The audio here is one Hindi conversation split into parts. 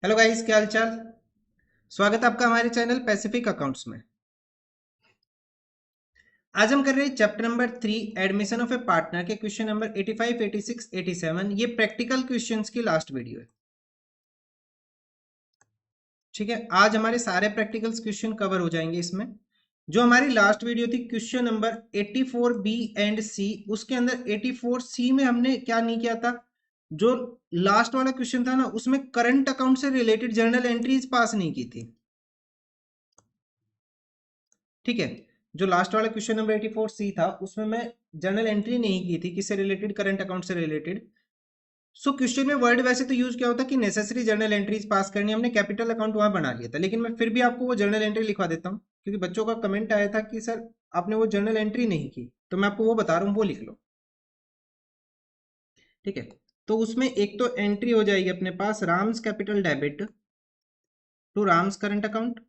हेलो गाइस, क्या हाल चाल। स्वागत है आपका हमारे चैनल पैसिफिक अकाउंट्स में। आज हम कर रहे हैं chapter number 3 admission of A partner के क्वेश्चन नंबर 85, 86, 87। ये प्रैक्टिकल क्वेश्चंस की लास्ट वीडियो है। ठीक है, आज हमारे सारे प्रैक्टिकल्स क्वेश्चन कवर हो जाएंगे इसमें। जो हमारी लास्ट वीडियो थी क्वेश्चन नंबर 84 बी एंड सी, उसके अंदर 84 सी में हमने क्या नहीं किया था। जो लास्ट वाला क्वेश्चन था ना, उसमें करंट अकाउंट से रिलेटेड जर्नल एंट्रीज पास नहीं की थी। ठीक है, जो लास्ट वाला क्वेश्चन नंबर 84 सी था उसमें मैं जर्नल एंट्री नहीं की थी, किससे रिलेटेड, करंट अकाउंट से रिलेटेड। सो क्वेश्चन में वर्ड वैसे तो यूज क्या होता कि नेसेसरी जर्नल एंट्रीज पास करनी, हमने कैपिटल अकाउंट वहां बना लिया था, लेकिन मैं फिर भी आपको वो जर्नल एंट्री लिखवा देता हूँ क्योंकि बच्चों का कमेंट आया था कि सर आपने वो जर्नल एंट्री नहीं की, तो मैं आपको वो बता रहा हूँ, वो लिख लो। ठीक है, तो उसमें एक तो एंट्री हो जाएगी अपने पास Ram's capital debit to Ram's current account,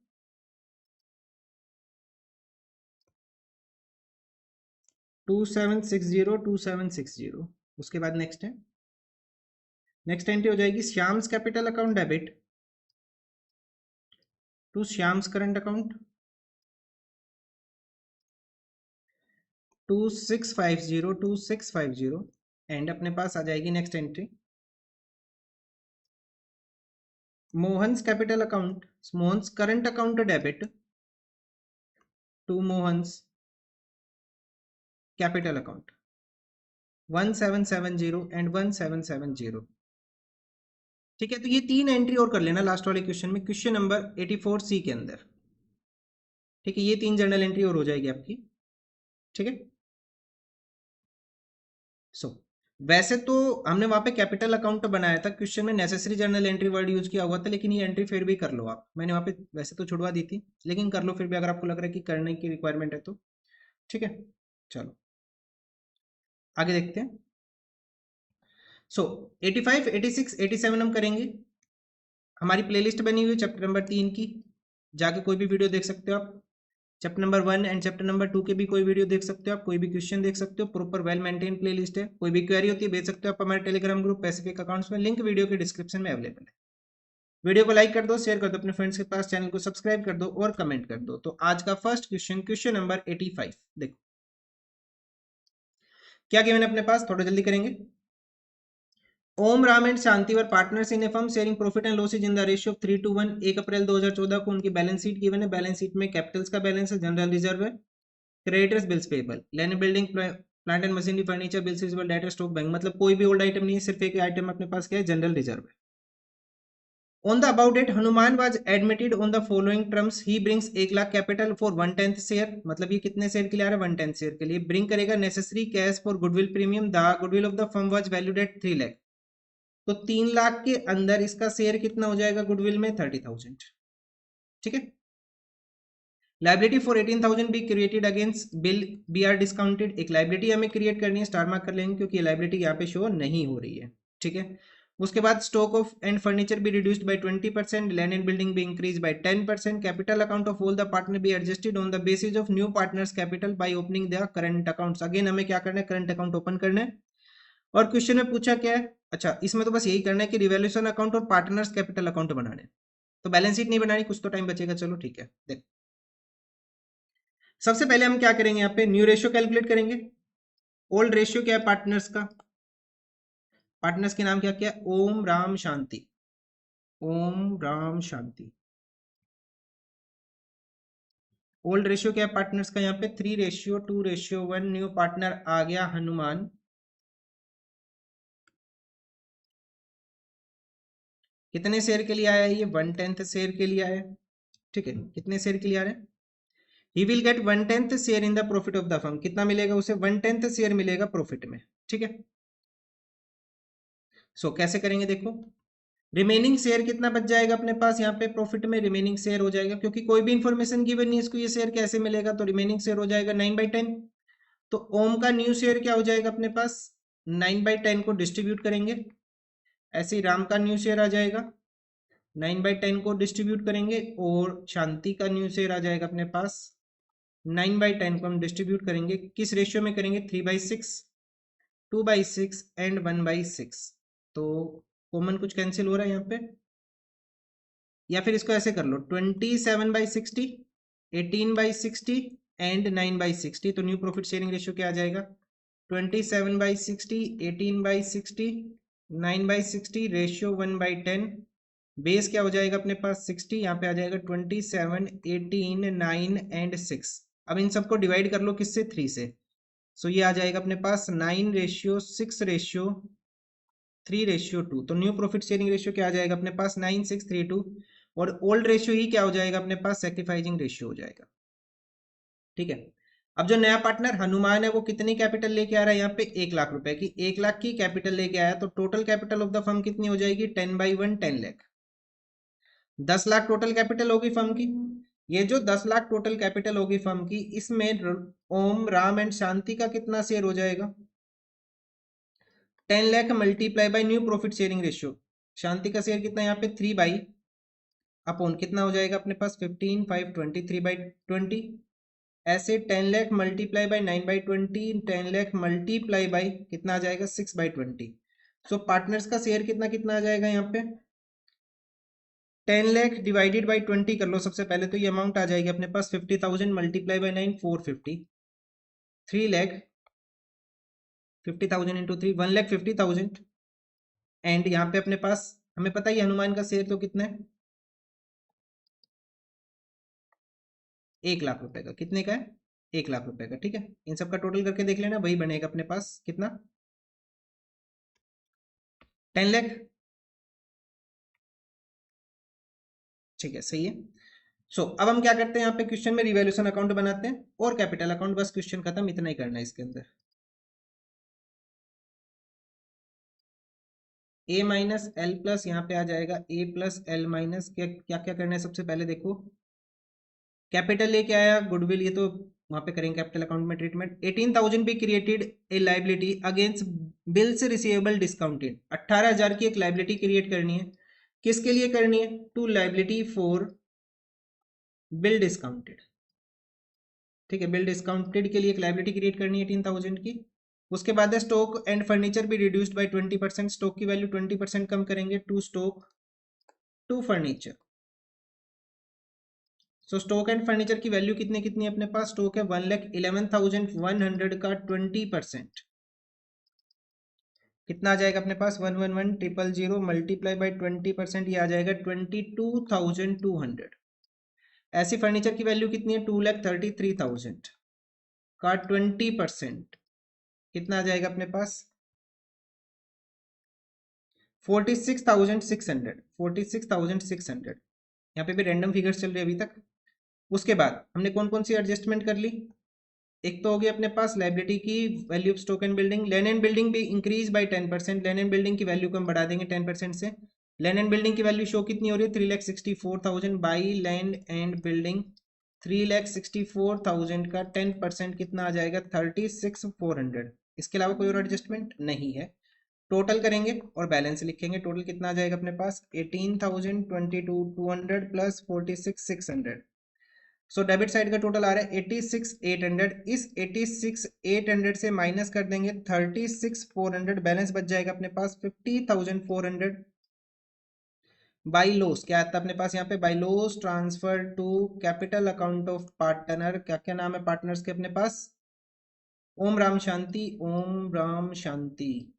2760 2760। उसके बाद नेक्स्ट है, नेक्स्ट एंट्री हो जाएगी Shyam's capital account debit to Shyam's current account 2650 and अपने पास आ जाएगी next entry Mohan's capital account, Mohan's current account debit to Mohan's capital account 1770 and 1770। ठीक है, तो ये तीन एंट्री और कर लेना लास्ट वाले क्वेश्चन में, क्वेश्चन नंबर 84 सी के अंदर। ठीक है, ये तीन जर्नल एंट्री और हो जाएगी आपकी। ठीक है, सो वैसे तो हमने वहां पे कैपिटल अकाउंट बनाया था, क्वेश्चन में necessary journal entry word use किया हुआ था, लेकिन ये एंट्री फिर भी कर लो आप, मैंने वहां पे वैसे तो छुड़वा दी थी, लेकिन कर लो फिर भी अगर आपको लग रहा है कि करने की रिक्वायरमेंट है तो। ठीक है, चलो आगे देखते हैं। सो 85, 86, 87 हम करेंगे। हमारी प्लेलिस्ट बनी हुई है चैप्टर नंबर 3 की, जाके कोई भी वीडियो देख सकते हो आप। Chapter number 1 and chapter number 2 के भी कोई वीडियो देख सकते हो आप, कोई भी क्वेश्चन देख सकते हो, प्रॉपर वेल मेंटेन प्लेलिस्ट है। कोई भी क्वेरी होती है भेज सकते हो आप हमारे टेलीग्राम ग्रुप पैसिफिक अकाउंट्स में, लिंक वीडियो के डिस्क्रिप्शन में अवेलेबल है। वीडियो को लाइक कर दो, शेयर कर दो अपने फ्रेंड्स के पास, चैनल को सब्सक्राइब कर दो और कमेंट कर दो। तो आज का फर्स्ट क्वेश्चन, क्वेश्चन नंबर 85, देखो क्या गिवन है अपने पास, थोड़ा जल्दी करेंगे। Om Ram and Shanti were partners in a firm sharing profit and losses in the ratio of 3:1। 1 April 2014 को उनकी बैलेंस शीट गिवन है। बैलेंस शीट में कैपिटल्स का बैलेंस है, जनरल रिजर्व है, creditors bills payable, land building plant and machinery furniture bills receivable debt stock bank, मतलब कोई भी ओल्ड आइटम नहीं है, सिर्फ एक आइटम अपने पास क्या है, जनरल रिजर्व है। On the about date, Hanuman was admitted on the following terms. He brings 1 lakh capital for 1/10 share, मतलब ये कितने शेयर के लिए आ रहा है, 1/10 शेयर के लिए। ब्रिंग करेगा necessary cash for goodwill premium, the goodwill of the firm was valued at 3 lakh. तो 3 लाख के अंदर इसका शेयर कितना हो जाएगा गुडविल में, 30,000। ठीक है, liability for 18,000 be created against bill B R discounted. एक लाइबिलिटी हमें क्रिएट करनी है, स्टार मार्क कर लेंगे क्योंकि लाइबिलिटी यहाँ पे शो नहीं हो रही है। ठीक है, उसके बाद stock of and furniture be reduced by 20%, land and building be increase by 10%, capital account of all the partner be adjusted on the basis of new partners capital by opening the current accounts. Again हमें क्या करना है, करंट अकाउंट ओपन करना है। और क्वेश्चन में पूछा क्या है, अच्छा इसमें तो बस यही करना है कि रिवैल्यूएशन अकाउंट और पार्टनर्स कैपिटल अकाउंट बनाने हैं। तो बैलेंस शीट नहीं बनानी, कुछ तो टाइम बचेगा। चलो ठीक है, देखो सबसे पहले हम क्या करेंगे, यहाँ पे न्यू रेशियो कैलकुलेट करेंगे। ओल्ड रेशियो क्या है पार्टनर्स का, पार्टनर्स के नाम क्या क्या है, ओम राम शांति, ओम राम शांति। ओल्ड रेशियो क्या है पार्टनर्स का, यहाँ पे 3:2:1। न्यू पार्टनर आ गया हनुमान, कितने शेयर के लिए आया है, ये 1/10 शेयर के लिए आया है। ठीक है, कितने शेयर के लिए आ रहे हैं, he will get 1/10 share in the profit of the firm. कितना मिलेगा उसे, 1/10 शेयर मिलेगा प्रॉफिट में। ठीक है, सो कैसे करेंगे देखो, रिमेनिंग शेयर कितना बच जाएगा अपने पास, यहाँ पे प्रॉफिट में रिमेनिंग शेयर हो जाएगा, क्योंकि कोई भी इंफॉर्मेशन गिवन नहीं इसको, ये शेयर कैसे मिलेगा, तो रिमेनिंग शेयर हो जाएगा 9/10। तो ओम का न्यू शेयर क्या हो जाएगा अपने पास, 9/10 को डिस्ट्रीब्यूट करेंगे, ऐसे ही राम का न्यू शेयर आ जाएगा, 9/10 को डिस्ट्रीब्यूट करेंगे, और शांति का न्यू शेयर आ जाएगा अपने पास, 9/10 को हम डिस्ट्रीब्यूट करेंगे, किस रेशियो में करेंगे, 3/6, 2/6 एंड 1/6। तो कॉमन कुछ कैंसिल हो रहा है यहाँ पे, या फिर इसको ऐसे कर लो 27/60, 18/60 एंड 9/60। तो न्यू प्रॉफिट शेयरिंग रेशियो क्या आ जाएगा? 27/60, 18/60, 9/60, रेशियो 1/10। बेस क्या हो जाएगा अपने पास? 60। यहाँ पे आ जाएगा 27, 18, 9 एंड 6। अब इन सबको डिवाइड कर लो किससे? 3 से। सो ये आ जाएगा अपने पास 9:6:3:2। तो न्यू प्रॉफिट शेयरिंग रेशियो क्या आ जाएगा अपने पास? 9:6:3:2। और ओल्ड रेशियो ही क्या हो जाएगा अपने पास? सैक्रिफाइसिंग रेशियो हो जाएगा। ठीक है। अब जो नया पार्टनर हनुमान है वो कितनी कैपिटल लेके आ रहा है? यहाँ पे 1 लाख रुपए की, 1 लाख की कैपिटल लेके आया। तो total capital of the firm कितनी हो जाएगी? 10/1, 10 लाख। 10 लाख टोटल कैपिटल होगी फर्म की। ये जो 10 लाख टोटल कैपिटल होगी फर्म की, इसमें ओम, राम एंड शांति का कितना शेयर हो जाएगा? 10 lakh multiply by new profit sharing ratio. Shanti का शेयर कितना है यहाँ पे? 3/अपॉन कितना हो जाएगा अपने पास? 15, 5, 20, 3/20। ऐसे 10 lakh multiply bye 9/20, 10 lakh multiply bye कितना आ जाएगा? 6/20। सो पार्टनर्स का शेयर कितना कितना आ जाएगा यहाँ पे? 10 लाख डिवाइडेड बाई 20 कर लो सबसे पहले। तो ये अमाउंट आ जाएगी अपने पास 50,000 multiply by 9, 450। 3 lakh 50,000 into 3, 1,50,000। And यहाँ पे अपने पास हमें पता ही हनुमान का शेयर तो कितना है? 1 लाख रुपए का। कितने का है? 1 लाख रुपए का। ठीक है, इन सब का टोटल करके देख लेना, वही बनेगा अपने पास कितना? 10 लाख। ठीक है, सही है। अब हम क्या करते हैं यहाँ पे क्वेश्चन में? रिवैल्यूएशन अकाउंट बनाते हैं और कैपिटल अकाउंट। बस क्वेश्चन खत्म, इतना ही करना है इसके अंदर। ए माइनस एल प्लस, यहाँ पे आ जाएगा ए प्लस एल माइनस। क्या क्या क्या करना है? सबसे पहले देखो, कैपिटल लेके आया, गुडविल, ये तो वहां पे करेंगे कैपिटल अकाउंट में ट्रीटमेंट। 18,000 भी created a liability against bills receivable discounted. 18,000 की एक लाइबिलिटी क्रिएट करनी है। किसके लिए करनी है? To liability for bill discounted. ठीक है, बिल डिस्काउंटेड के लिए एक लाइबिलिटी क्रिएट करनी है 18,000 की। उसके बाद है स्टॉक एंड फर्नीचर भी रिड्यूस्ड बाय 20%। स्टॉक की वैल्यू 20% कम करेंगे। To stock, to furniture. Stock and furniture की वैल्यू कितनी कितनी है अपने पास? स्टॉक है 1,11,100 का 20%। कितना आ जाएगा अपने पास? 1,11,100 मल्टीप्लाई बाई 20%, ये आ जाएगा 22,200। ऐसी फर्नीचर की वैल्यू कितनी है? 2,33,000 का 20%। कितना आ जाएगा अपने पास? 46,600। 46,600। यहाँ पे भी रैंडम फिगर्स चल रहे हैं अभी तक। उसके बाद हमने कौन कौन सी एडजस्टमेंट कर ली? एक तो होगी अपने पास लाइबिलिटी की value of stock and building. Land and building भी increase by 10%। Land and building की वैल्यू को हम बढ़ा देंगे 10% से। लैंड एंड बिल्डिंग की वैल्यू शो कितनी हो रही है? 3,64,000 बाई लैंड एंड बिल्डिंग। 3,64,000 का 10% कितना आ जाएगा? 36,400। इसके अलावा कोई और एडजस्टमेंट नहीं है। टोटल करेंगे और बैलेंस लिखेंगे। टोटल कितना आ जाएगा अपने पास? 18,022,200 प्लस 46,600। डेबिट साइड का टोटल आ रहा है 86,800। इस 86,800 से माइनस कर देंगे 36,400। बैलेंस बच जाएगा अपने पास 50,400। बाई लॉस क्या आता है अपने पास यहाँ पे? By loss transfer to capital account of partner. क्या क्या नाम है पार्टनर्स के अपने पास? ओम राम शांति, ओम राम शांति,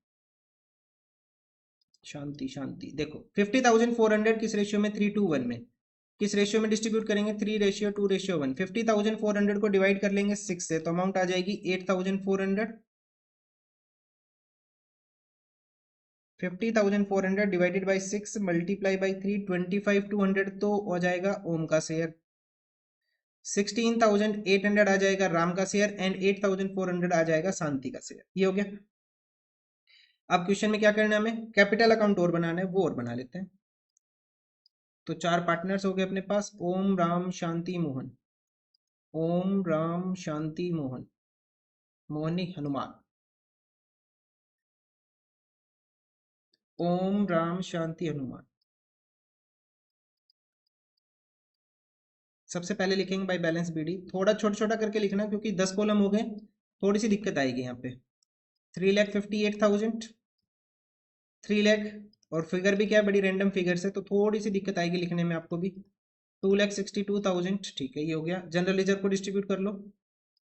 शांति शांति। देखो 50,400 किस रेशियो में? 3:1 में। किस रेशियो में डिस्ट्रीब्यूट करेंगे? 3:2:1। 50,400 को डिवाइड कर लेंगे 6 से, तो अमाउंट आ जाएगी 8,400। 50,400 डिवाइडेड बाई 6 मल्टीप्लाई बाई 3, 25,200 तो हो जाएगा ओम का शेयर। 16,800 आ जाएगा राम का शेयर एंड 8,400 आ जाएगा शांति का शेयर। ये हो गया। अब क्वेश्चन में क्या करना है हमें? कैपिटल अकाउंट और बनाना है, वो और बना लेते हैं। तो 4 पार्टनर्स हो गए अपने पास, ओम राम शांति मोहन। ओम राम शांति मोहन, मोहनी हनुमान। ओम राम शांति हनुमान। सबसे पहले लिखेंगे बाय बैलेंस बीडी। थोड़ा छोटा छोटा करके लिखना क्योंकि 10 कॉलम हो गए, थोड़ी सी दिक्कत आएगी यहाँ पे। 3,58,000, 3 लाख और फिगर भी क्या है, बड़ी रैंडम फिगर है, तो थोड़ी सी दिक्कत आएगी लिखने में आपको भी। 2,62,000, ठीक है, ये हो गया। जनरल रिजर्व को डिस्ट्रीब्यूट कर लो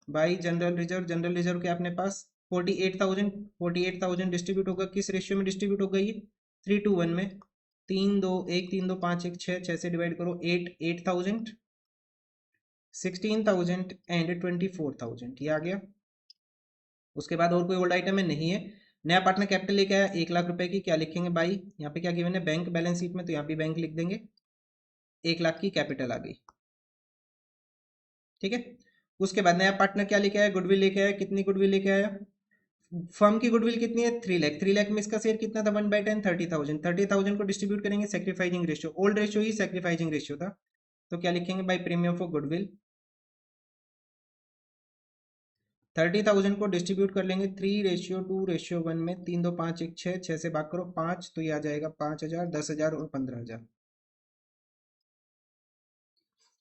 by general reserve. General reserve क्या अपने पास 48,000। 48,000 डिस्ट्रीब्यूट होगा किस रेशियो में डिस्ट्रीब्यूट होगा ये, 3:1 में। 3 2 1, 3 2 5 1 6, 6 से डिवाइड करो, 8,000, 16,000 एंड 24,000, ये आ गया। उसके बाद और कोई ओल्ड आइटम है नहीं है। नया पार्टनर कैपिटल लेके आया 1,00,000 रुपए की, क्या लिखेंगे बाई, यहाँ पे क्या गिवन है बैंक बैलेंस शीट में, तो यहाँ पे बैंक लिख देंगे, 1,00,000 की कैपिटल आ गई, ठीक है। उसके बाद नया पार्टनर क्या लेके आया, गुडविल लेके आया। कितनी गुडविल लेके आया, फर्म की गुडविल कितनी है 3,00,000। 3,00,000 में इसका शेयर कितना था 1/10, 30,000। 30,000 को डिस्ट्रीब्यूट करेंगे सेक्रीफाइजिंग रेशियो, ओल्ड रेशियो ही सेक्रीफाइजिंग रेशियो था, तो क्या लिखेंगे बाई प्रीमियम फॉर गुडविल। 30,000 को डिस्ट्रीब्यूट कर लेंगे 3:2:1 में। 3 2 5 1 6, 6 से भाग करो 5, तो ये आ जाएगा 5,000, 10,000 और 15,000।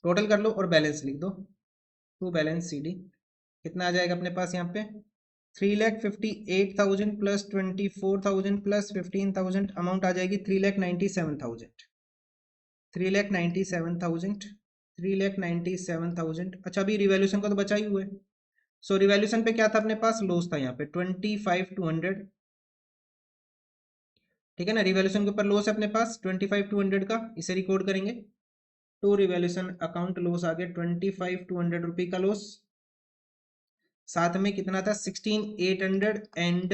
टोटल कर लो और बैलेंस लिख दो, टू बैलेंस सी डी। कितना आ जाएगा अपने पास यहाँ पे, 3,58,000 प्लस 24,000 प्लस 15,000, अमाउंट आ जाएगी 3,97,000। 3,97,000, 3,97,000। अच्छा अभी रिवैल्यूएशन का तो बचा ही हुआ है, सो रिवैल्यूएशन पे क्या था अपने पास, लॉस था यहाँ पे 25,200, ठीक है ना। रिवैल्यूएशन के ऊपर लॉस है अपने पास 25,200 का, इसे रिकॉर्ड करेंगे। तो रिवैल्यूएशन अकाउंट लॉस आ गया 25,200 रुपये का लॉस। साथ में कितना था 16,800 एंड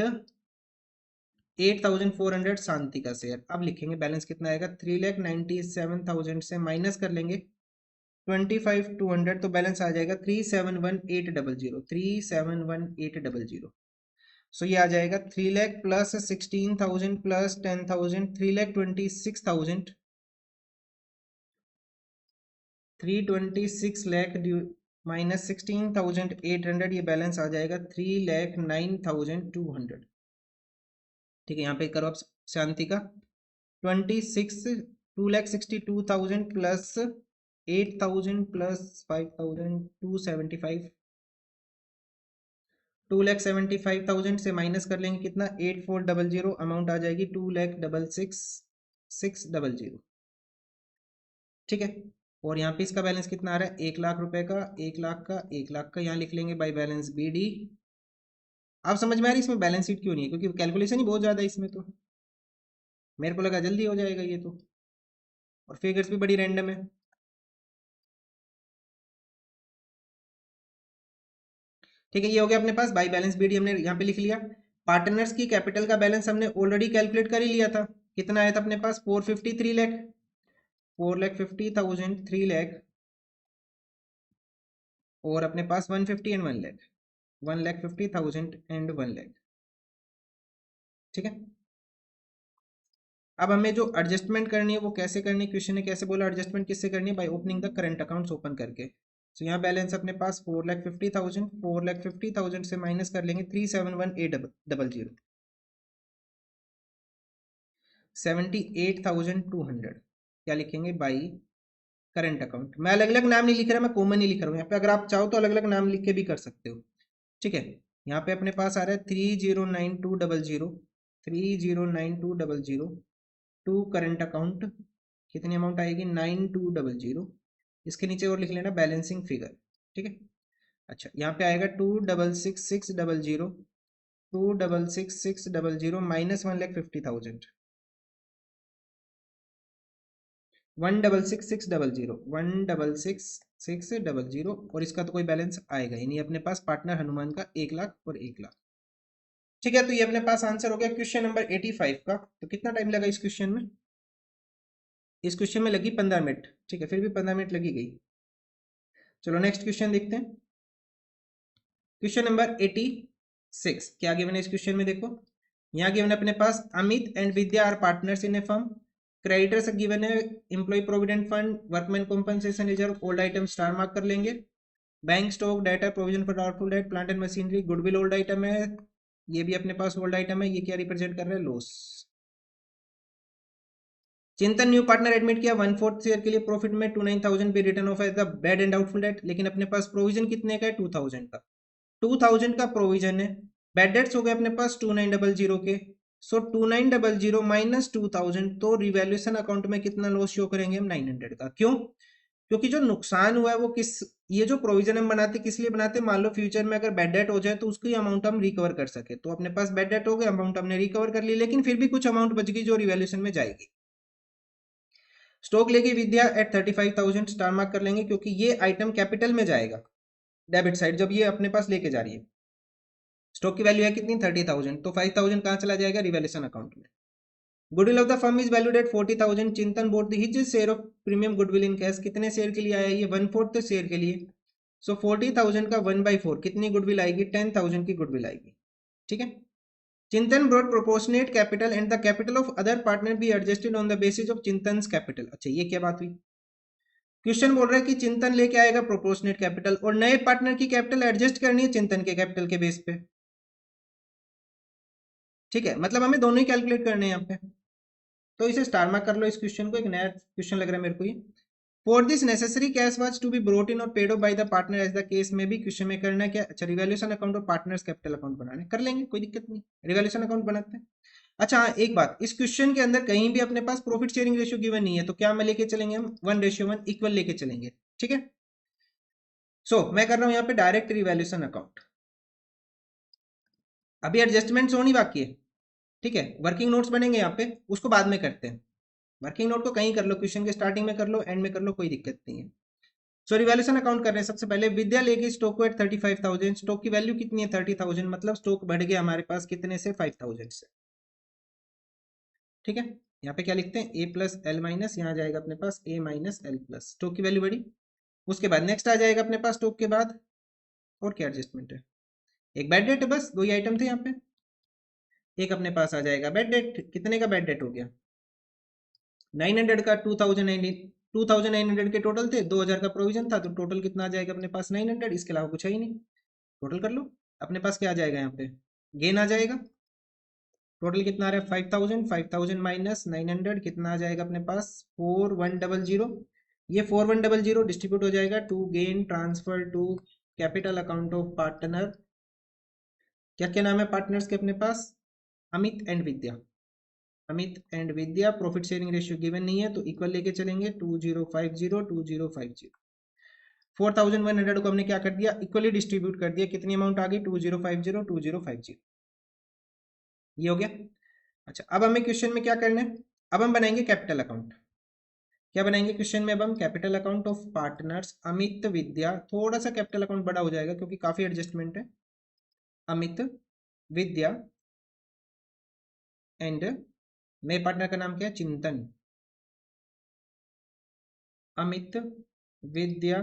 8,400 शांति का शेयर। अब लिखेंगे बैलेंस कितना आएगा, 3,97,000 से माइनस कर लेंगे 25,200, तो बैलेंस आ जाएगा 3,71,800, 3,71,800। सो ये आ जाएगा 3,00,000 प्लस 16,000 प्लस 10,000, 3,26,000, 326 लाख माइनस 16,800, ये बैलेंस आ जाएगा 3,09,200, ठीक है। यहाँ पे करो आप शांति का 2,62,000 प्लस 8,000 प्लस 5,000, 275, 2,75,000 से माइनस कर लेंगे कितना 8,400, अमाउंट आ जाएगी 2,66,600, ठीक है। और यहाँ पे इसका बैलेंस कितना आ रहा है 1,00,000 रुपए का, 1,00,000 का, 1,00,000 का, यहाँ लिख लेंगे बाई बैलेंस बी डी। आप समझ में आ रही है इसमें बैलेंस शीट क्यों नहीं है, क्योंकि कैलकुलेशन ही बहुत ज़्यादा है इसमें, तो मेरे को लगा जल्दी हो जाएगा ये तो, और फिगर्स भी बड़ी रैंडम है, ठीक है। ये हो गया अपने पास बाई बैलेंस बी डी, हमने यहाँ पे लिख लिया। पार्टनर्स की कैपिटल का बैलेंस हमने ऑलरेडी कैलकुलेट कर ही लिया था, कितना आया था अपने पास 453 लाख, 4,50,000, 3,00,000, और अपने पास 150 एंड 1,00,000, 1,50,000 एंड 1,00,000, ठीक है। अब हमें जो एडजस्टमेंट करनी है वो कैसे करनी है, क्वेश्चन ने कैसे बोला एडजस्टमेंट किससे करनी है, by opening the current accounts open करके। तो यहाँ बैलेंस अपने पास 4,50,000, 4,50,000 से माइनस कर लेंगे 3,71,800, 78,200, क्या लिखेंगे बाई करंट अकाउंट। मैं अलग अलग नाम नहीं लिख रहा, मैं कॉमन ही लिख रहा हूँ यहाँ पे, अगर आप चाहो तो अलग अलग नाम लिख के भी कर सकते हो, ठीक है। यहाँ पे अपने पास आ रहा है 3,09,200, 3,09,200 टू करंट अकाउंट, कितनी अमाउंट आएगी 9,200, इसके नीचे और लिख लेना बैलेंसिंग फिगर, ठीक है। अच्छा यहाँ पे आएगा 2,66,600, 2,66,600 माइनस 1,50,000, 1,66,600, 1,66,600, और इसका तो कोई बैलेंस आएगा ही नहीं अपने पास, पार्टनर हनुमान का 1,00,000 और 1,00,000, ठीक है। तो ये अपने पास आंसर हो गया क्वेश्चन नंबर 85 का। तो कितना टाइम लगा इस क्वेश्चन में, इस क्वेश्चन में लगी 15 मिनट, ठीक है, फिर भी 15 मिनट लगी गई। चलो नेक्स्ट क्वेश्चन देखते हैं, क्वेश्चन नंबर 86। क्या गिवन है इस क्वेश्चन में, देखो यहाँ गिवन है अपने पास Amit and Vidya are partners in a firm. Creditors given है employ provident fund, workman compensation reserve, old item star mark कर लेंगे। Bank stock, data, provision for doubtful debt, plant and machinery, goodwill old item है, ये भी अपने पास ओल्ड आइटम है, ये क्या रिप्रेजेंट कर रहा है लॉस। चिंतन न्यू पार्टनर एडमिट किया 1/4 शेयर के लिए प्रॉफिट में 29,000 भी written off as the bad and doubtful debt, लेकिन अपने पास प्रोविजन कितने का है 2,000 का, 2,000 का प्रोविजन है। बैड डेट्स हो गए अपने पास 2,900 के, सो 2900 माइनस 2000, तो रिवैल्यूएशन अकाउंट में कितना लॉस शो करेंगे हम? 900 का। क्यों? क्योंकि जो नुकसान हुआ है वो किस, ये जो प्रोविजन हम बनाते किस लिए बनाते हैं? मान लो फ्यूचर में अगर बैड डेट हो जाए तो उसकी अमाउंट हम रिकवर कर सके, तो अपने पास बैड डेट हो गया, अमाउंट हमने रिकवर कर ली, लेकिन फिर भी कुछ अमाउंट बच गई जो रिवैल्यूएशन में जाएगी। स्टॉक लेगी विद्या एट 35,000, स्टार मार्क कर लेंगे क्योंकि ये आइटम कैपिटल में जाएगा डेबिट साइड, जब ये अपने पास लेके जा रही है। स्टॉक की वैल्यू है कितनी? 30,000, तो 5,000 कहाँ चला जाएगा? रिवैल्यूएशन अकाउंट में। Goodwill of the firm is valued at 40,000, चिंतन boat his share of premium goodwill in cash, कितने शेयर के लिए आया? ये 1/4 शेयर के लिए। सो 40,000 का 1/4 कितनी गुडविल आएगी? 10,000 की गुडविल आएगी। ठीक है। चिंतन brought proportionate capital and the capital of other partner be adjusted on the basis of चिंतन कैपिटल। अच्छा, ये क्या बात हुई? क्वेश्चन बोल रहा है कि चिंतन लेके आएगा प्रोपोर्शनेट कैपिटल और नए पार्टनर की कैपिटल एडजस्ट करनी है चिंतन के कैपिटल के बेस पे। ठीक है, मतलब हमें दोनों ही कैलकुलेट करने हैं यहाँ पे, तो इसे स्टार मार्क कर लो। इस क्वेश्चन को, एक नया क्वेश्चन लग रहा है मेरे को ये। For this necessary cash was to be brought in और paid off by the partner as the case में भी। क्वेश्चन में करना क्या? अच्छा, रिवैल्यूएशन अकाउंट और पार्टनर्स कैपिटल अकाउंट बनाने, कर लेंगे, कोई दिक्कत नहीं, रिवैल्यूएशन अकाउंट बनाते हैं। अच्छा हाँ, एक बात, इस क्वेश्चन के अंदर कहीं भी अपने पास प्रॉफिट शेयरिंग रेशियो गिवन नहीं है, तो क्या मैं लेके चलेंगे? हम 1:1 इक्वल लेके चलेंगे। ठीक है। मैं कर रहा हूं यहाँ पे डायरेक्ट रिवैल्यूएशन अकाउंट। अभी एडजस्टमेंट होनी बाकी है। ठीक है, वर्किंग नोट्स बनेंगे यहाँ पे, उसको बाद में करते हैं। वर्किंग नोट को कहीं कर लो, क्वेश्चन के स्टार्टिंग में कर लो, एंड में कर लो, कोई दिक्कत नहीं है। रिवैल्यूएशन अकाउंट कर रहे हैं। सबसे पहले विद्या लेगी स्टॉक को एट 35,000, स्टॉक की वैल्यू कितनी है? 30,000, मतलब स्टॉक बढ़ गया हमारे पास कितने से? 5,000 से। ठीक है, यहाँ पे क्या लिखते हैं? ए प्लस एल माइनस, यहाँ जाएगा अपने पास ए माइनस एल प्लस, स्टॉक की वैल्यू बढ़ी। उसके बाद नेक्स्ट आ जाएगा अपने पास स्टॉक के बाद, और क्या एडजस्टमेंट है? एक बैड डेट है, बस दो ही आइटम थे यहाँ पे। एक अपने पास आ जाएगा बैड डेट, कितने का बैड डेट हो गया? 900 का। 2,900 के टोटल थे, 2,000 का प्रोविजन था, तो टोटल कितना आ जाएगा अपने पास? 900, इसके अलावा कुछ है ही नहीं। टोटल कर लो, अपने पास क्या आ जाएगा यहाँ पे? गेन आ जाएगा। टोटल कितना आ रहा है? 5,000, 5,000 माइनस 900 कितना आ जाएगा अपने पास? 4,100। ये 4,100 डिस्ट्रीब्यूट हो जाएगा to gain transfer to capital account of partner. क्या क्या नाम है पार्टनर्स के अपने पास? Amit and Vidya. Amit and Vidya. Profit sharing ratio given नहीं है, तो इक्वल लेके चलेंगे। 2050, 2050। 4,100 को हमने क्या कर दिया? इक्वली डिस्ट्रीब्यूट कर दिया। कितनी अमाउंट आ गई? 2050, 2050। ये हो गया। अच्छा, अब हमें क्वेश्चन में क्या करना है? अब हम बनाएंगे कैपिटल अकाउंट। क्या बनाएंगे क्वेश्चन में? अब हम capital account of partners Amit Vidya, थोड़ा सा कैपिटल अकाउंट बड़ा हो जाएगा क्योंकि काफी एडजस्टमेंट है। अमित विद्या एंड नए पार्टनर का नाम क्या है? चिंतन। अमित विद्या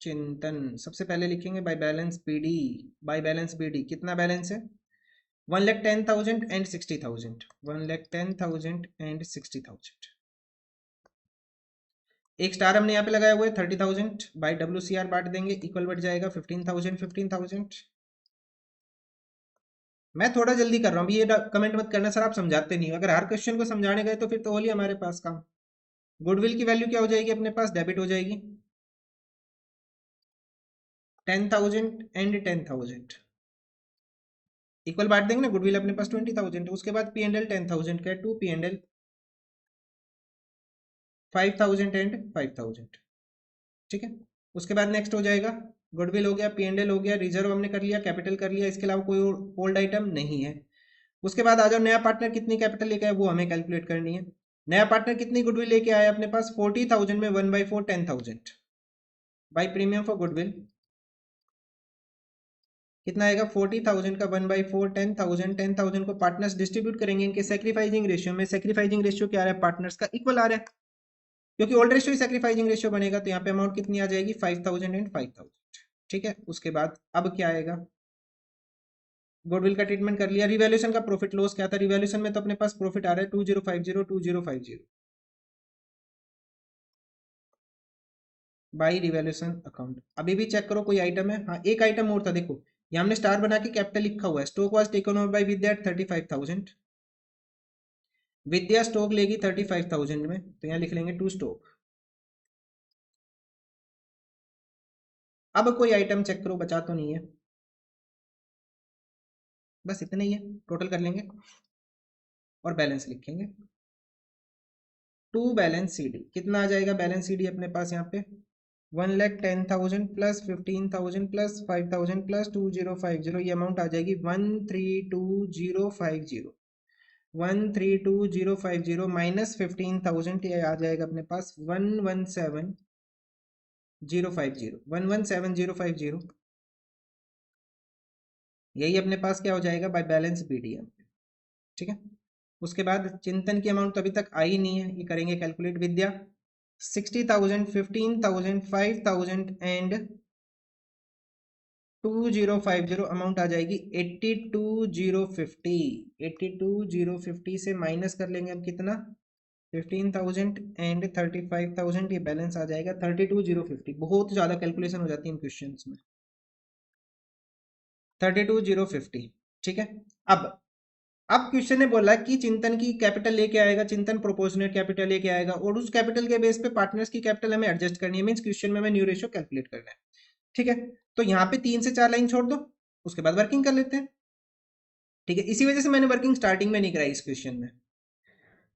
चिंतन। सबसे पहले लिखेंगे by balance BD. By balance BD कितना बैलेंस है? 1,10,000 एंड 60,000। 1,10,000 एंड 60,000। एक स्टार हमने यहाँ पे लगाया हुआ है। 30,000 बाई WCR बांट देंगे, इक्वल बढ़ जाएगा 15,000, 15,000। मैं थोड़ा जल्दी कर रहा हूँ, ये कमेंट मत करना सर आप समझाते नहीं हो। अगर हर क्वेश्चन को समझाने गए तो फिर तो होली हमारे पास काम। गुडविल की वैल्यू क्या हो जाएगी अपने पास? डेबिट हो जाएगी। 10,000 एंड 10,000 इक्वल बांट देंगे ना। गुडविल अपने पास 20,000 है। उसके बाद P&L 10,000 का है, टू P&L 5,000 एंड 5,000। ठीक है, उसके बाद नेक्स्ट हो जाएगा गुडविल हो गया, P&L हो गया, रिजर्व हमने कर लिया, कैपिटल कर लिया, इसके अलावा कोई ओल्ड आइटम नहीं है। उसके बाद आ जाओ, नया पार्टनर कितनी कैपिटल लेके आया वो हमें कैलकुलेट करनी है। नया पार्टनर कितनी गुडविल लेके आया अपने पास? 40,000 में 1/4 10,000 बाई प्रीमियम फॉर गुडविल कितना आएगा? 40,000 का 1/4 10,000। 10,000 को पार्टनर्स डिस्ट्रीब्यूट करेंगे इनके सेक्रीफाइजिंग रेशियो में। सेक्रीफाइजिंग रेशियो क्या आ रहा है पार्टनर्स का? इक्वल आ रहा है, क्योंकि ओल्ड रेशियो ही सेक्रीफाइजिंग रेशियो बनेगा, तो यहाँ पे अमाउंट कितनी आ जाएगी? 5,000 एंड 5,000। ठीक है, उसके बाद अब क्या आएगा? गुडविल का ट्रीटमेंट कर लिया। रिवैल्यूएशन का प्रॉफिट लॉस क्या था? रिवैल्यूएशन में तो अपने पास प्रॉफिट आ रहा है 2050, 2050 बाई रिवैल्यूएशन अकाउंट। अभी भी चेक करो कोई आइटम है? हाँ, एक आइटम और था, देखो ये हमने स्टार बना के कैपिटल लिखा हुआ है। Stock was taken over by Vidya at 35,000। Vidya stock लेगी 35,000 में, तो यहाँ लिख लेंगे टू स्टॉक। अब कोई आइटम चेक करो, बचा तो नहीं है? बस इतना ही है, टोटल कर लेंगे और बैलेंस लिखेंगे। टू बैलेंस सी डी कितना आ जाएगा, बैलेंस सी डी अपने पास यहाँ पे 1,10,000 प्लस 15,000 प्लस 5,000 प्लस 2050, ये अमाउंट आ जाएगी 132,050। 132,050 माइनस 15,000, ये आ जाएगा अपने पास 117,050। 117,050 यही अपने पास क्या हो जाएगा बाय बैलेंस बीडीएम। ठीक है, उसके बाद चिंतन की अमाउंट तो अभी तक आई नहीं है, ये करेंगे कैलकुलेट विद्या। 60,000, 15,000, 5,000 एंड 2050 अमाउंट आ जाएगी 82,050। 82,050 से माइनस कर लेंगे अब कितना, 15,000 एंड 35,000, ये बैलेंस आ जाएगा 32,050। बहुत ज़्यादा कैलकुलेशन हो जाती है इन क्वेश्चंस में। 32,050 ठीक है। अब क्वेश्चन ने बोला कि चिंतन की कैपिटल लेके आएगा, चिंतन प्रोपोर्शनेट कैपिटल लेके आएगा और उस कैपिटल के बेस पे पार्टनर्स की कैपिटल हमें एडजस्ट करनी है, मींस क्वेश्चन में हमें न्यू रेशियो कैलकुलेट करना है। ठीक है, तो यहाँ पे 3 से 4 लाइन छोड़ दो, उसके बाद वर्किंग कर लेते हैं। ठीक है, इसी वजह से मैंने वर्किंग स्टार्टिंग में नहीं कराई इस क्वेश्चन में।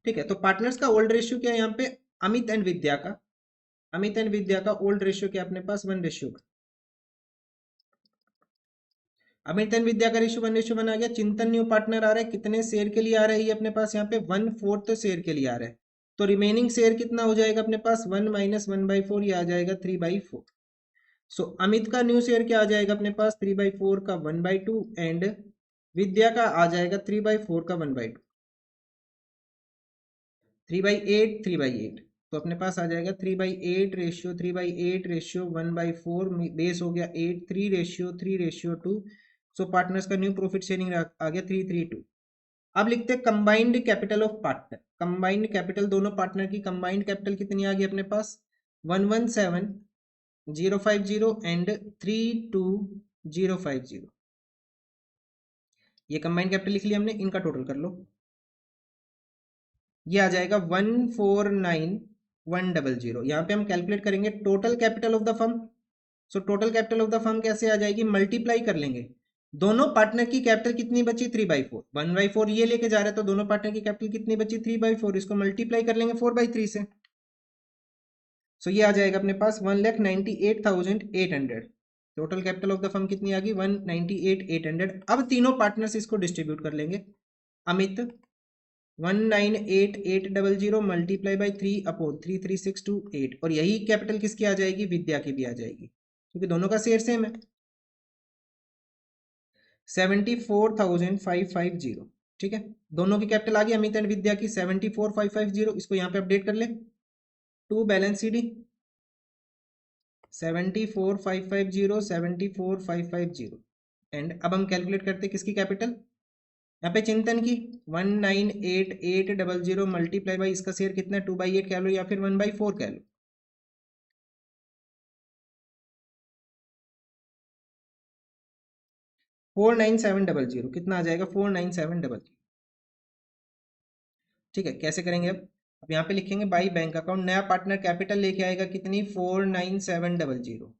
ठीक है, तो पार्टनर्स का ओल्ड रेशियो क्या है यहाँ पे, अमित एंड विद्या का, अमित एंड विद्या का ओल्ड रेशियो क्या अपने पास 1:1। अमित एंड विद्या का रेशियो 1:1 आ गया। चिंतन न्यू पार्टनर आ रहा है, कितने शेयर के लिए आ रहा है ये अपने पास यहाँ पे 1/4 शेयर के लिए आ रहा है। तो रिमेनिंग शेयर कितना हो जाएगा अपने पास 1 माइनस 1/4, ये आ जाएगा 3/4। सो अमित का न्यू शेयर क्या आ जाएगा अपने पास 3/4 का 1/2 एंड विद्या का आ जाएगा 3/4 का 1/2। 3/8, 3/8, तो अपने पास आ जाएगा 3/8 रेशियो 3/8 रेशियो 1/4, बेस हो गया 8, 3:3:2। सो पार्टनर्स का न्यू प्रॉफिट शेयरिंग आ गया 3:3:2। अब लिखते हैं combined capital of partner. Combined capital दोनों पार्टनर की कंबाइंड कैपिटल कितनी आ गई अपने पास 117,050 एंड 32,050। ये कंबाइंड कैपिटल लिख लिया हमने, इनका टोटल कर लो, ये आ जाएगा 149,100। यहाँ पे हम कैलकुलेट करेंगे total capital of the firm. So total capital of the firm कैसे आ जाएगी, मल्टीप्लाई कर लेंगे। दोनों पार्टनर की कैपिटल कितनी बची 3/4, 1/4 ये लेके जा रहे हैं, तो दोनों पार्टनर की कैपिटल कितनी बची 3/4, इसको मल्टीप्लाई कर लेंगे 4/3 से। सो ये आ जाएगा अपने पास 1,98,800। Total capital of the firm कितनी आ गई 198,800। अब तीनों पार्टनर्स इसको डिस्ट्रीब्यूट कर लेंगे। अमित 198,800 मल्टीप्लाई बाई 3/33628, और यही कैपिटल किसकी आ जाएगी, विद्या की भी आ जाएगी क्योंकि दोनों का शेयर सेम है। 74,550। ठीक है, दोनों की कैपिटल आ गई अमित एंड विद्या की 74,550, इसको यहाँ पे अपडेट कर ले। To balance C D 74,550 74,550 and अब हम कैलकुलेट करते किसकी कैपिटल, यहाँ पे चिंतन की 198,800 मल्टीप्लाई बाई इसका शेयर कितना 2/8 कह लो या फिर 1/4 कह लो। 49700 कितना आ जाएगा 49700। ठीक है, कैसे करेंगे अब यहाँ पे लिखेंगे बाई बैंक अकाउंट, नया पार्टनर कैपिटल लेके आएगा कितनी 49700।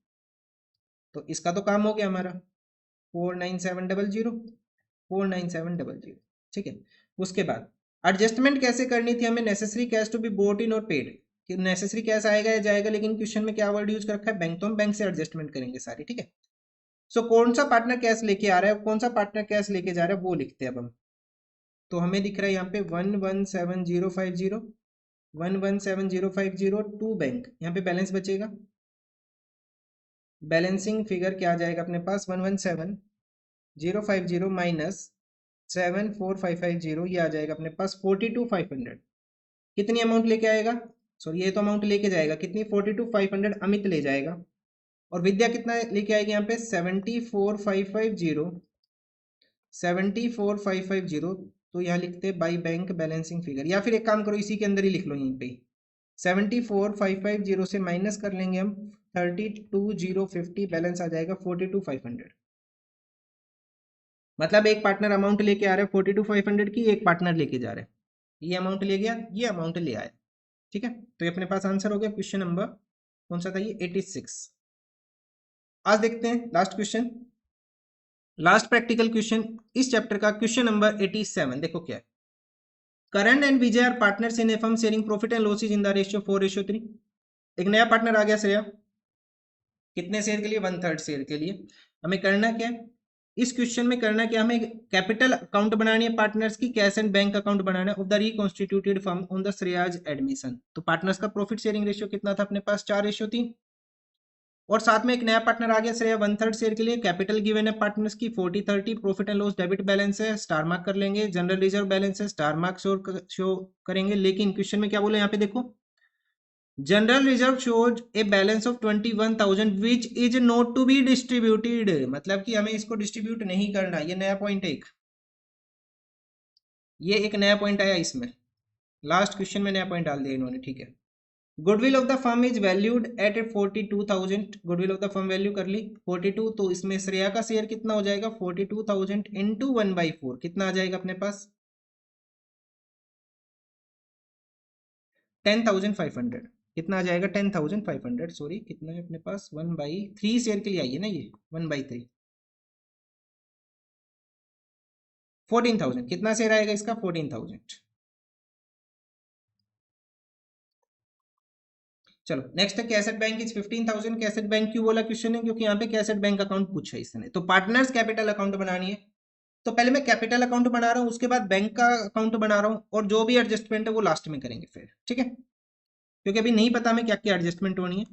तो इसका तो काम हो गया हमारा 49700, 49700। ठीक है, उसके बाद एडजस्टमेंट कैसे करनी थी हमें, necessary cash to be brought in और पेड, कि नेसेसरी कैश आएगा या जाएगा, लेकिन क्वेश्चन में क्या वर्ड यूज कर रखा है बैंक, तो हम बैंक से एडजस्टमेंट करेंगे सारी। ठीक है, सो कौन सा पार्टनर कैश लेके आ रहा है, कौन सा पार्टनर कैश लेके जा रहा है वो लिखते हैं अब हम। तो हमें दिख रहा है यहाँ पे 117,050, 117,050 टू बैंक, यहाँ पे बैलेंस बचेगा। बैलेंसिंग फिगर क्या आ जाएगा अपने पास 117,050 माइनस 74,550, ये आ जाएगा अपने पास 42,500। कितनी अमाउंट लेके आएगा, सॉरी ये तो अमाउंट लेके जाएगा कितनी 42,500 अमित ले जाएगा, और विद्या कितना लेके आएगी यहाँ पे 74,550, 74,550। तो यहाँ लिखते हैं बाई बैंक बैलेंसिंग फिगर, या फिर एक काम करो इसी के अंदर ही लिख लो यहीं पे 74,550 से माइनस कर लेंगे हम 32,050, बैलेंस आ जाएगा 42,500। मतलब एक पार्टनर अमाउंट लेके आ रहा है 42,500 की, एक पार्टनर लेके जा रहा है, ये अमाउंट ले गया ये अमाउंट ले आया। ठीक है, तो ये अपने पास आंसर हो गया क्वेश्चन नंबर कौन सा था ये 86। आज देखते हैं last question. Last practical question इस चैप्टर का, क्वेश्चन नंबर 87। देखो क्या है। Karan and Vijay are partners in a firm sharing profit and losses in the ratio 4:3। एक नया पार्टनर आ गया श्रेया, कितने शेयर के लिए? 1/3 शेयर के लिए। हमें करना क्या है इस क्वेश्चन में? करना क्या, हमें कैपिटल अकाउंट बनानी है पार्टनर्स की, कैश एंड बैंक अकाउंट बनाना है of the reconstituted firm on the Shreya's admission. तो पार्टनर्स का प्रॉफिट शेयरिंग रेशियो कितना था अपने पास? 4:3। और साथ में एक नया पार्टनर आ गया श्रेया 1/3 शेयर के लिए। कैपिटल गिवन है पार्टनर्स की 40/30। Profit and loss debit balance है, स्टार मार्क कर लेंगे। जनरल रिजर्व बैलेंस है, स्टार मार्क शो करेंगे। लेकिन क्वेश्चन में क्या बोले यहाँ पे देखो, general reserve shows a balance of 21,000 which is not to be distributed. मतलब कि हमें इसको डिस्ट्रीब्यूट नहीं करना। ये नया पॉइंट है एक, ये एक नया पॉइंट आया इसमें, लास्ट क्वेश्चन में नया पॉइंट डाल दिया इन्होंने, ठीक है। Goodwill of the firm is valued at 42,000। Goodwill of the firm value कर ली 42। तो इसमें श्रेया का शेयर कितना हो जाएगा? 42,000 इंटू 1/4 कितना आ जाएगा अपने पास? 10,500। कितना आ जाएगा? 10,500। सॉरी, कितना है अपने पास? 1/3 शेयर के लिए आई है ना ये, 1/3 14,000। कितना शेयर आएगा इसका? 14,000। चलो नेक्स्ट है, cassette bank is 15,000। Cassette bank क्यों बोला क्वेश्चन ने? क्योंकि यहाँ पे कैसेट बैंक अकाउंट पूछा है इसने। तो पार्टनर्स कैपिटल अकाउंट बनानी है, तो पहले मैं कैपिटल अकाउंट बना रहा हूँ, उसके बाद बैंक का अकाउंट बना रहा हूँ, और जो भी एडजस्टमेंट है वो लास्ट में करेंगे फिर, ठीक है। क्योंकि अभी नहीं पता हमें क्या क्या एडजस्टमेंट होनी है।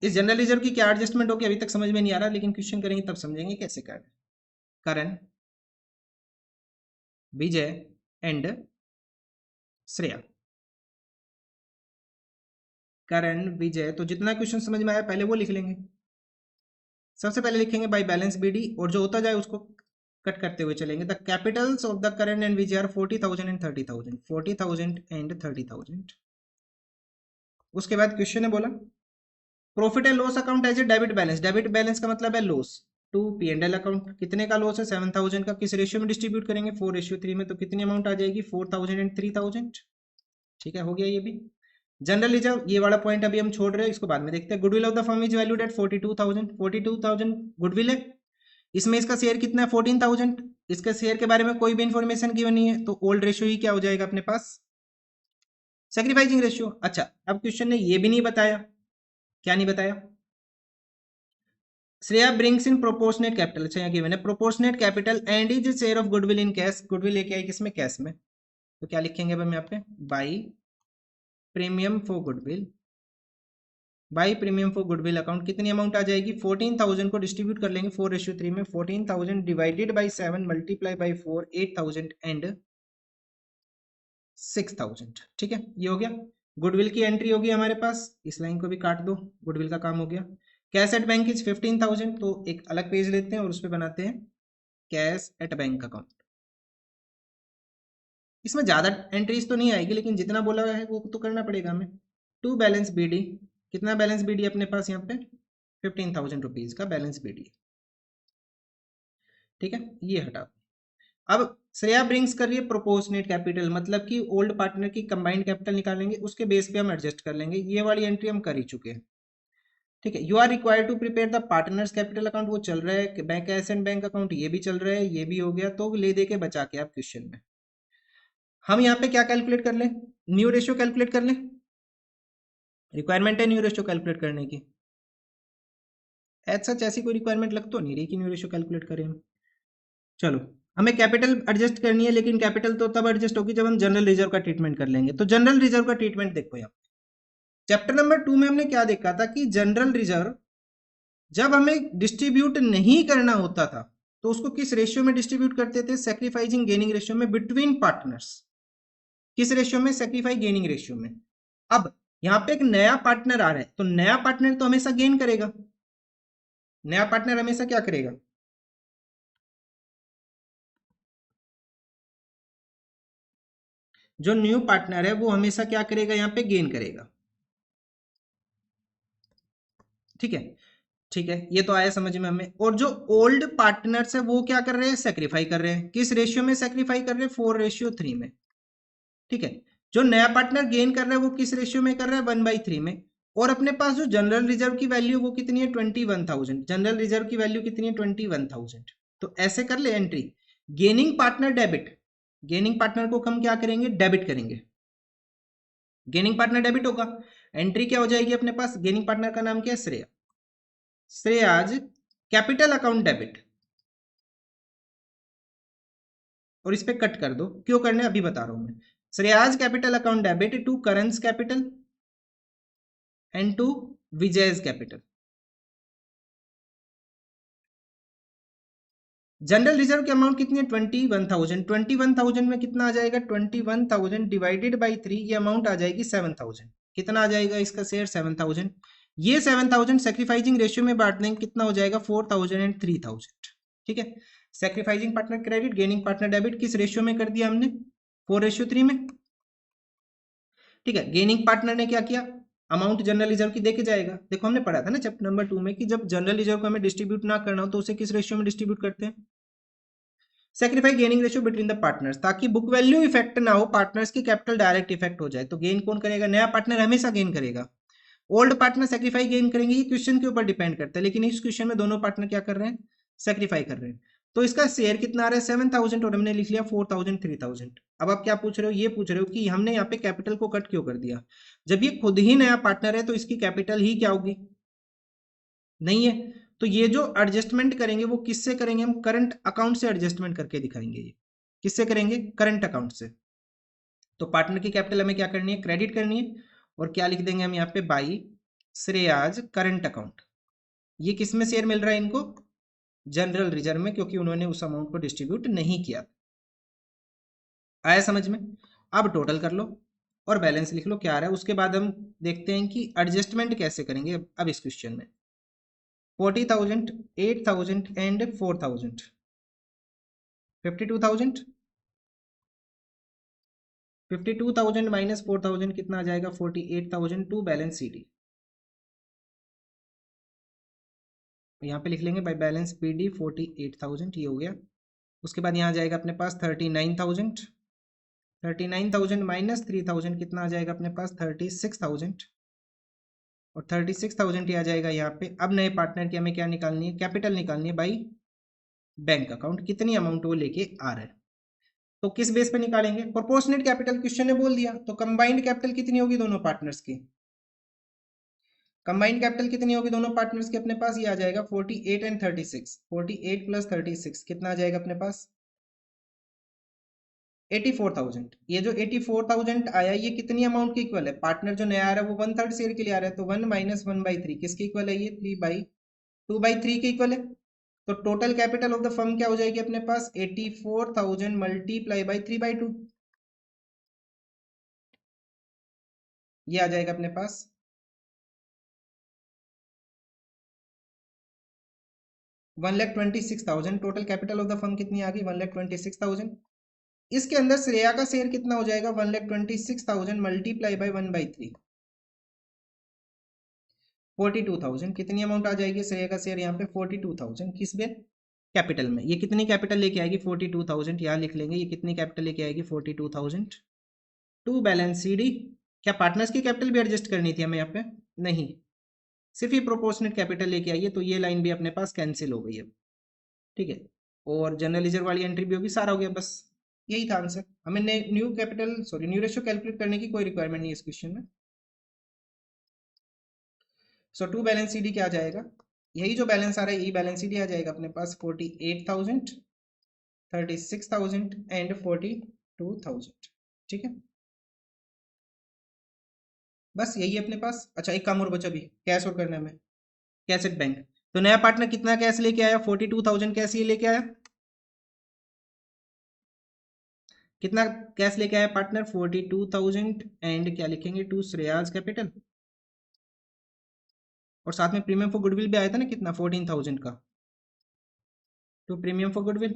इस जनरल रिजर्व की क्या एडजस्टमेंट होगी अभी तक समझ में नहीं आ रहा, लेकिन क्वेश्चन करेंगे तब समझेंगे कैसे करना। करण, विजय एंड श्रेया। करण, विजय, तो जितना क्वेश्चन समझ में आया पहले वो लिख लेंगे। सबसे पहले लिखेंगे बाई बैलेंस बीडी, और जो होता जाए उसको कट करते हुए चलेंगे। The capitals of the Karan and Vijay are 40,000 and 30,000। 40,000 and 30,000। उसके बाद क्वेश्चन ने बोला profit and loss account as a debit balance. Debit balance का मतलब है loss to P and L account. कितने का लॉस है? 7,000 का। किस रेशियो में डिस्ट्रीब्यूट करेंगे? 4:3 में। तो कितनी अमाउंट आ जाएगी? 4,000 एंड 3,000। ठीक है, हो गया ये भी। जनरल रिजर्व ये वाला पॉइंट अभी हम छोड़ रहे हैं, इसको बाद में देखते हैं। Goodwill of the firm is valued at 42,000। 42,000 goodwill है। इसमें इसका शेयर कितना है? 14,000। इसके शेयर के बारे में कोई भी इंफॉर्मेशन गिवन नहीं है, तो ओल्ड रेशियो ही क्या हो जाएगा अपने पास? Sacrificing ratio. अच्छा, अब क्वेश्चन ने ये भी नहीं बताया, क्या नहीं बताया? Shreya brings in proportionate capital. अच्छा, यहाँ गिवन है proportionate capital and is share of goodwill in cash. Goodwill लेके आई किसमें? कैश में। तो क्या लिखेंगे अब हम यहाँ पे? By premium for goodwill. By premium for goodwill account कितनी अमाउंट आ जाएगी? 14,000 को डिस्ट्रीब्यूट कर लेंगे 4:3 में। 14,000 divided by 7 multiply by 4, 8,000 and 6,000। ठीक है, ये हो गया। गुडविल की एंट्री होगी हमारे पास, इस लाइन को भी काट दो, गुडविल का काम हो गया। Cash at bank is 15,000। तो एक अलग पेज लेते हैं और उस पर बनाते हैं कैश एट बैंक अकाउंट। इसमें ज्यादा एंट्रीज तो नहीं आएगी, लेकिन जितना बोला है वो तो करना पड़ेगा हमें। To balance BD. कितना बैलेंस बीडी अपने पास यहाँ पे? 15,000 रुपीज का बैलेंस बीडी। ठीक है, ये हटा। अब श्रेया ब्रिंग्स कर रही है प्रोपोर्शनेट कैपिटल, मतलब कि ओल्ड पार्टनर की कंबाइंड कैपिटल निकालेंगे, उसके बेस पे हम एडजस्ट कर लेंगे। ये वाली एंट्री हम कर ही चुके हैं। ठीक है, you are required to prepare the partners capital account, वो चल रहा है। Bank cash and bank account ये भी चल रहा है, ये भी हो गया। तो ले दे के बचा के आप क्वेश्चन में हम यहाँ पे क्या कैलकुलेट कर लें? न्यू रेशियो कैलकुलेट कर लें। रिक्वायरमेंट है न्यू रेशियो कैलकुलेट करने की। सच ऐसी कोई रिक्वायरमेंट लग तो नहीं रही कि न्यू रेशियो कैलकुलेट करें हम। चलो, हमें कैपिटल एडजस्ट करनी है, लेकिन कैपिटल तो तब एडजस्ट होगी जब हम जनरल रिजर्व का ट्रीटमेंट कर लेंगे। तो जनरल रिजर्व का ट्रीटमेंट देखो यहाँ चैप्टर नंबर 2 में हमने क्या देखा था कि जनरल रिजर्व जब हमें डिस्ट्रीब्यूट नहीं करना होता था तो उसको किस रेशियो में डिस्ट्रीब्यूट करते थे? सेक्रीफाइसिंग गेनिंग रेशियो में बिटवीन पार्टनर्स। किस रेशियो में? सेक्रीफाई गेनिंग रेशियो में। अब यहाँ पे एक नया पार्टनर आ रहा है, तो नया पार्टनर तो हमेशा गेन करेगा। नया पार्टनर हमेशा क्या करेगा? जो न्यू पार्टनर है वो हमेशा क्या करेगा? यहाँ पे गेन करेगा। ठीक है, ठीक है, ये तो आया समझ में हमें। और जो ओल्ड पार्टनर्स है वो क्या कर रहे हैं? सेक्रीफाई कर रहे हैं। किस रेशियो में सेक्रीफाई कर रहे हैं? 4:3 में। ठीक है, जो नया पार्टनर गेन कर रहा है वो किस रेशियो में कर रहा है? 1/3 में। और अपने पास जो जनरल रिजर्व की वैल्यू वो कितनी है 21,000, जनरल रिजर्व की वैल्यू कितनी है 21,000। तो ऐसे कर ले entry, gaining partner debit, gaining partner को हम क्या करेंगे डेबिट करेंगे, गेनिंग पार्टनर डेबिट होगा। एंट्री क्या हो जाएगी अपने पास, गेनिंग पार्टनर का नाम क्या है Shreya, Shreya's capital account debit, और इस पे कट कर दो, क्यों करने अभी बता रहा हूं मैं। Shreya's capital account debit to Karan's capital and to Vijay's capital. General reserve की अमाउंट कितनी है 21,000, 21,000 में कितना आ जाएगा 21,000 डिवाइडेड बाई 3, ये अमाउंट आ जाएगी 7,000। कितना आ जाएगा इसका शेयर 7,000, ये 7,000 सेक्रीफाइसिंग रेशियो में बांट देंगे, कितना हो जाएगा 4,000 एंड 3,000। ठीक है, sacrificing partner credit gaining partner debit किस रेशियो में कर दिया हमने 4:3 में। ठीक है, गेनिंग पार्टनर ने क्या किया, अमाउंट जनरल रिजर्व की देके जाएगा। देखो हमने पढ़ा था ना चैप्टर नंबर 2 में कि जब जनरल रिजर्व को हमें डिस्ट्रीब्यूट ना करना हो तो उसे किस रेशियो में डिस्ट्रीब्यूट करते हैं, sacrifice gaining ratio between the partners, ताकि बुक वैल्यू इफेक्ट ना हो, पार्टनर्स की कैपिटल डायरेक्ट इफेक्ट हो जाए। तो गेन कौन करेगा, नया पार्टनर हमेशा गेन करेगा, ओल्ड पार्टनर सेक्रीफाई गेन करेंगे, ये क्वेश्चन के ऊपर डिपेंड करता है। लेकिन इस क्वेश्चन में दोनों पार्टनर क्या कर रहे हैं, सेक्रीफाई कर रहे हैं। तो इसका शेयर कितना आ रहा है 7,000 और हमने लिख लिया 4,000 3,000। अब आप क्या पूछ रहे हो, ये पूछ रहे हो कि हमने यहाँ पे कैपिटल को कट क्यों कर दिया, जब ये खुद ही नया पार्टनर है तो इसकी कैपिटल ही क्या होगी, नहीं है। तो ये जो एडजस्टमेंट करेंगे वो किससे करेंगे, हम करंट अकाउंट से एडजस्टमेंट करके दिखाएंगे। ये किससे करेंगे, करंट अकाउंट से। तो पार्टनर की कैपिटल हमें क्या करनी है, क्रेडिट करनी है, और क्या लिख देंगे हम यहाँ पे बाई श्रेयाज करंट अकाउंट। ये किस में शेयर मिल रहा है इनको, जनरल रिजर्व में, क्योंकि उन्होंने उस अमाउंट को डिस्ट्रीब्यूट नहीं किया। आया समझ में। अब टोटल कर लो और बैलेंस लिख लो क्या आ रहा है, उसके बाद हम देखते हैं कि एडजस्टमेंट कैसे करेंगे। अब इस क्वेश्चन में 40,000 8,000 एंड 4,000 52,000, 52,000 माइनस 4,000 कितना आ जाएगा 48,000 टू बैलेंस सी डी। यहाँ पे लिख लेंगे बाय बैलेंस पी डी 48,000, ये हो गया। उसके बाद यहाँ जाएगा अपने पास 39,000, 39,000 माइनस 3,000 कितना आ जाएगा अपने पास 36,000, और 36,000 ही आ जाएगा यहाँ पे। अब नए पार्टनर की हमें क्या निकालनी है, कैपिटल निकालनी है बाई बैंक अकाउंट, कितनी अमाउंट वो लेके आ रहा है। तो किस बेस पे निकालेंगे, प्रोपोर्शनेट कैपिटल क्वेश्चन ने बोल दिया, तो कंबाइंड कैपिटल कितनी होगी दोनों पार्टनर्स की, कंबाइंड कैपिटल कितनी होगी दोनों पार्टनर्स के अपने पास, ये आ जाएगा 48 एंड 36, 48 प्लस 36 कितना आ जाएगा अपने पास 84,000। ये जो 84,000 आया ये कितनी अमाउंट के इक्वल है, पार्टनर जो नया आ रहा है वो 1/3 शेयर के लिए आ रहा है, तो 1 माइनस 1/3 किसके इक्वल है, ये 3/2/3 के इक्वल है। तो total capital of the firm क्या हो जाएगी अपने पास 84,000 मल्टीप्लाई बाई 3/2, ये आ जाएगा अपने पास 1,26,000। Total capital of the firm कितनी आ गई 1,26,000। इसके अंदर श्रेया का शेयर कितना हो जाएगा 1,26,000 मल्टीप्लाई बाई 1/3 42,000। कितनी अमाउंट आ जाएगी श्रेया का शेयर यहाँ पे 42,000, किस में कैपिटल में। ये कितनी कैपिटल लेके आएगी 42,000, यहाँ लिख लेंगे ये कितनी कैपिटल लेके आएगी 42,000 टू बैलेंस सी डी। क्या पार्टनर्स की कैपिटल भी एडजस्ट करनी थी हमें यहाँ पे, नहीं, सिर्फ ये प्रोपोर्शनेट कैपिटल लेके आइए, तो ये लाइन भी अपने पास कैंसिल हो गई है। ठीक है, और जनरल रिजर्व वाली एंट्री भी होगी, सारा हो गया, बस यही था आंसर। हमें new capital sorry new ratio calculate करने की कोई रिक्वायरमेंट नहीं है इस क्वेश्चन में। सो टू बैलेंस सी डी क्या आ जाएगा, यही जो बैलेंस आ रहा है यही बैलेंस सी डी आ जाएगा अपने पास 48,000 36,000 एंड 42,000। ठीक है, बस यही है अपने पास। अच्छा एक काम और बचा भी, कैश और करना है हमें, कैश एट बैंक। तो नया पार्टनर कितना कैश लेके आया 42,000 कैश ये लेके आया, कितना कैश लेके आया पार्टनर 42,000 एंड क्या लिखेंगे टू श्रेयाज कैपिटल, और साथ में प्रीमियम फॉर गुडविल भी आया था ना कितना 14,000 का, तो प्रीमियम फॉर गुडविल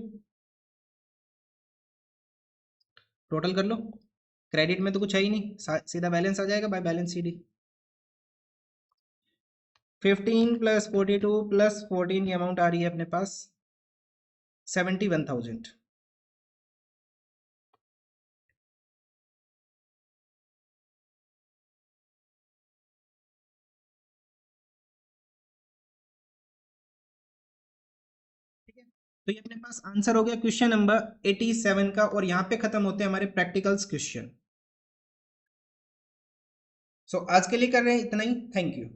टोटल कर लो। क्रेडिट में तो कुछ है ही नहीं, सीधा बैलेंस आ जाएगा by balance C D. 15 plus 42 plus 14 की अमाउंट आ रही है अपने पास 71,000। तो ये अपने पास आंसर हो गया क्वेश्चन नंबर 87 का, और यहाँ पे खत्म होते हैं हमारे प्रैक्टिकल्स क्वेश्चन। सो आज के लिए कर रहे हैं इतना ही। Thank you.